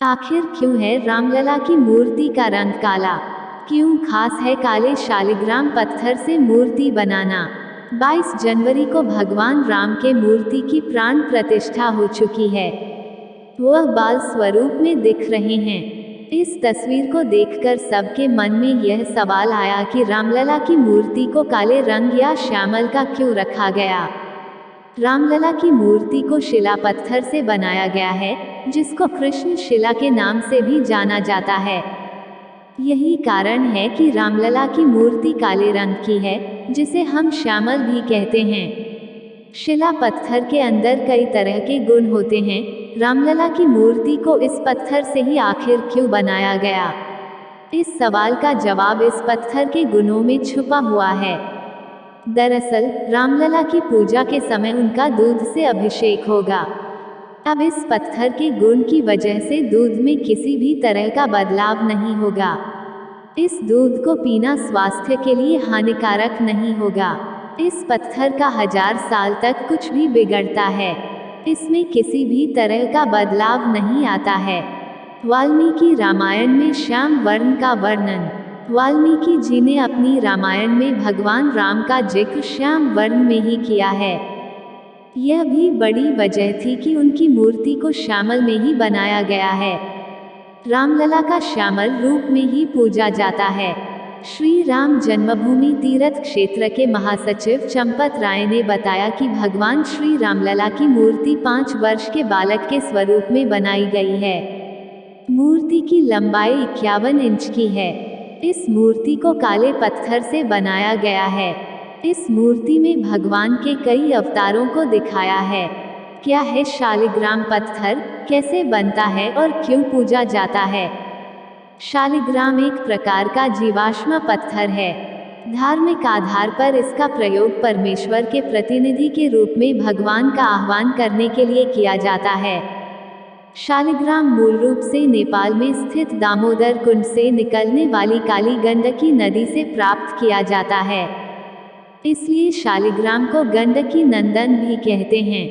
आखिर क्यों है रामलला की मूर्ति का रंग काला? क्यों खास है काले शालिग्राम पत्थर से मूर्ति बनाना? 22 जनवरी को भगवान राम के मूर्ति की प्राण प्रतिष्ठा हो चुकी है। वह बाल स्वरूप में दिख रहे हैं। इस तस्वीर को देखकर सबके मन में यह सवाल आया कि रामलला की मूर्ति को काले रंग या श्यामल का क्यों रखा गया। रामलला की मूर्ति को शिला पत्थर से बनाया गया है, जिसको कृष्ण शिला के नाम से भी जाना जाता है। यही कारण है कि रामलला की मूर्ति काले रंग की है, जिसे हम श्यामल भी कहते हैं। शिला पत्थर के अंदर कई तरह के गुण होते हैं। रामलला की मूर्ति को इस पत्थर से ही आखिर क्यों बनाया गया? इस सवाल का जवाब इस पत्थर के गुणों में छुपा हुआ है। दरअसल रामलला की पूजा के समय उनका दूध से अभिषेक होगा। अब इस पत्थर के गुण की वजह से दूध में किसी भी तरह का बदलाव नहीं होगा। इस दूध को पीना स्वास्थ्य के लिए हानिकारक नहीं होगा। इस पत्थर का 1000 साल तक कुछ भी बिगड़ता है, इसमें किसी भी तरह का बदलाव नहीं आता है। वाल्मीकि रामायण में श्याम वर्ण का वर्णन। वाल्मीकि जी ने अपनी रामायण में भगवान राम का जिक्र श्याम वर्ण में ही किया है। यह भी बड़ी वजह थी कि उनकी मूर्ति को श्यामल में ही बनाया गया है। रामलला का श्यामल रूप में ही पूजा जाता है। श्री राम जन्मभूमि तीर्थ क्षेत्र के महासचिव चंपत राय ने बताया कि भगवान श्री रामलला की मूर्ति 5 वर्ष के बालक के स्वरूप में बनाई गई है। मूर्ति की लंबाई 51 इंच की है। इस मूर्ति को काले पत्थर से बनाया गया है। इस मूर्ति में भगवान के कई अवतारों को दिखाया है। क्या है शालिग्राम पत्थर, कैसे बनता है और क्यों पूजा जाता है? शालिग्राम एक प्रकार का जीवाश्म पत्थर है। धार्मिक आधार पर इसका प्रयोग परमेश्वर के प्रतिनिधि के रूप में भगवान का आह्वान करने के लिए किया जाता है। शालिग्राम मूल रूप से नेपाल में स्थित दामोदर कुंड से निकलने वाली काली गंडकी नदी से प्राप्त किया जाता है। इसलिए शालिग्राम को गंडकी नंदन भी कहते हैं।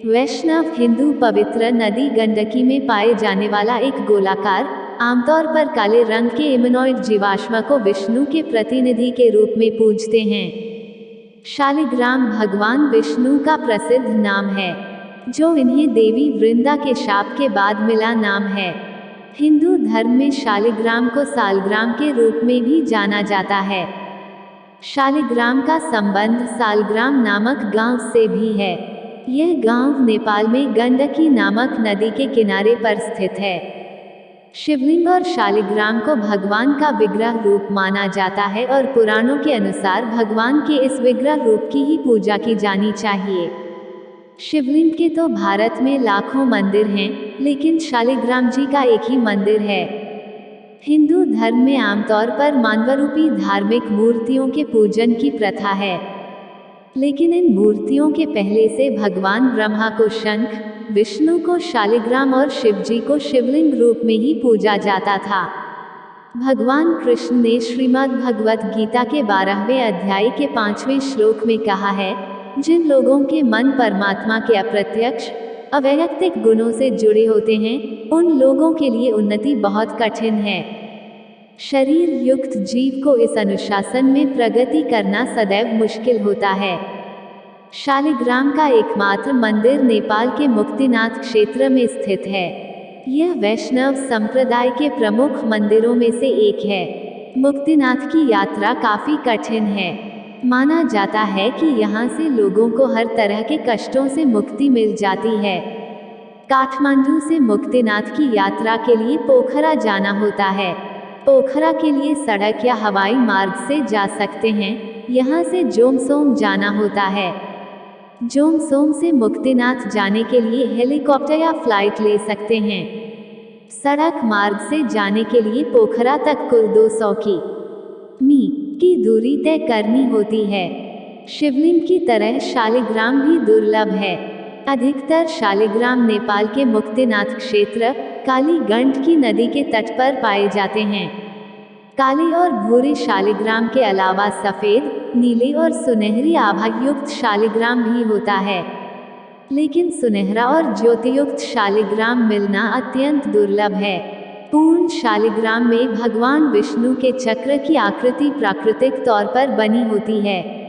वैष्णव हिंदू पवित्र नदी गंडकी में पाए जाने वाला एक गोलाकार, आमतौर पर काले रंग के इम्यूनॉइड जीवाश्म को विष्णु के प्रतिनिधि के रूप में पूजते हैं। शालिग्राम भगवान विष्णु का प्रसिद्ध नाम है, जो इन्हें देवी वृंदा के शाप के बाद मिला नाम है। हिंदू धर्म में शालिग्राम को सालग्राम के रूप में भी जाना जाता है। शालिग्राम का संबंध सालग्राम नामक गांव से भी है। यह गांव नेपाल में गंडकी नामक नदी के किनारे पर स्थित है। शिवलिंग और शालिग्राम को भगवान का विग्रह रूप माना जाता है और पुराणों के अनुसार भगवान के इस विग्रह रूप की ही पूजा की जानी चाहिए। शिवलिंग के तो भारत में लाखों मंदिर हैं, लेकिन शालिग्राम जी का एक ही मंदिर है। हिंदू धर्म में आमतौर पर मानवरूपी धार्मिक मूर्तियों के पूजन की प्रथा है, लेकिन इन मूर्तियों के पहले से भगवान ब्रह्मा को शंख, विष्णु को शालिग्राम और शिव जी को शिवलिंग रूप में ही पूजा जाता था। भगवान कृष्ण ने श्रीमद् भगवत गीता के 12वें अध्याय के 5वें श्लोक में कहा है, जिन लोगों के मन परमात्मा के अप्रत्यक्ष अवैयक्तिक गुणों से जुड़े होते हैं, उन लोगों के लिए उन्नति बहुत कठिन है। शरीर युक्त जीव को इस अनुशासन में प्रगति करना सदैव मुश्किल होता है। शालिग्राम का एकमात्र मंदिर नेपाल के मुक्तिनाथ क्षेत्र में स्थित है। यह वैष्णव संप्रदाय के प्रमुख मंदिरों में से एक है। मुक्तिनाथ की यात्रा काफी कठिन है। माना जाता है कि यहाँ से लोगों को हर तरह के कष्टों से मुक्ति मिल जाती है। काठमांडू से मुक्तिनाथ की यात्रा के लिए पोखरा जाना होता है। पोखरा के लिए सड़क या हवाई मार्ग से जा सकते हैं। यहाँ से जोमसोम जाना होता है। जोमसोम से मुक्तिनाथ जाने के लिए हेलीकॉप्टर या फ्लाइट ले सकते हैं। सड़क मार्ग से जाने के लिए पोखरा तक कुल 200 मी की दूरी तय करनी होती है। शिवलिंग की तरह शालिग्राम भी दुर्लभ है। अधिकतर शालिग्राम नेपाल के मुक्तिनाथ क्षेत्र, काली गंडकी नदी के तट पर पाए जाते हैं। काले और भूरे शालिग्राम के अलावा सफेद, नीले और सुनहरी आभा युक्त शालिग्राम भी होता है। लेकिन सुनहरा और ज्योतियुक्त शालिग्राम मिलना अत्यंत दुर्लभ है। पूर्ण शालिग्राम में भगवान विष्णु के चक्र की आकृति प्राकृतिक तौर पर बनी होती है।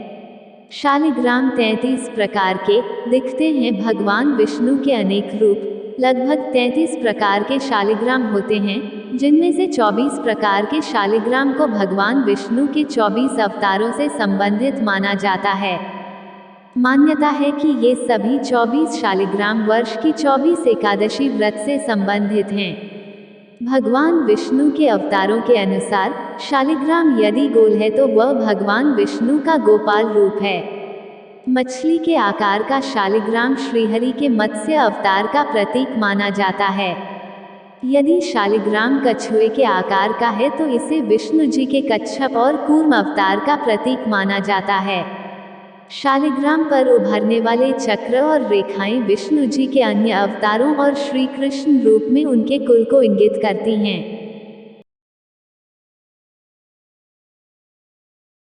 शालिग्राम 33 प्रकार के दिखते हैं। भगवान विष्णु के अनेक रूप, लगभग 33 प्रकार के शालिग्राम होते हैं, जिनमें से 24 प्रकार के शालिग्राम को भगवान विष्णु के 24 अवतारों से संबंधित माना जाता है। मान्यता है कि ये सभी 24 शालिग्राम वर्ष की 24 एकादशी व्रत से संबंधित हैं। भगवान विष्णु के अवतारों के अनुसार शालिग्राम यदि गोल है तो वह भगवान विष्णु का गोपाल रूप है। मछली के आकार का शालिग्राम श्रीहरि के मत्स्य अवतार का प्रतीक माना जाता है। यदि शालिग्राम कछुए के आकार का है तो इसे विष्णु जी के कच्छप और कूर्म अवतार का प्रतीक माना जाता है। शालिग्राम पर उभरने वाले चक्र और रेखाएं विष्णु जी के अन्य अवतारों और श्री कृष्ण रूप में उनके कुल को इंगित करती हैं।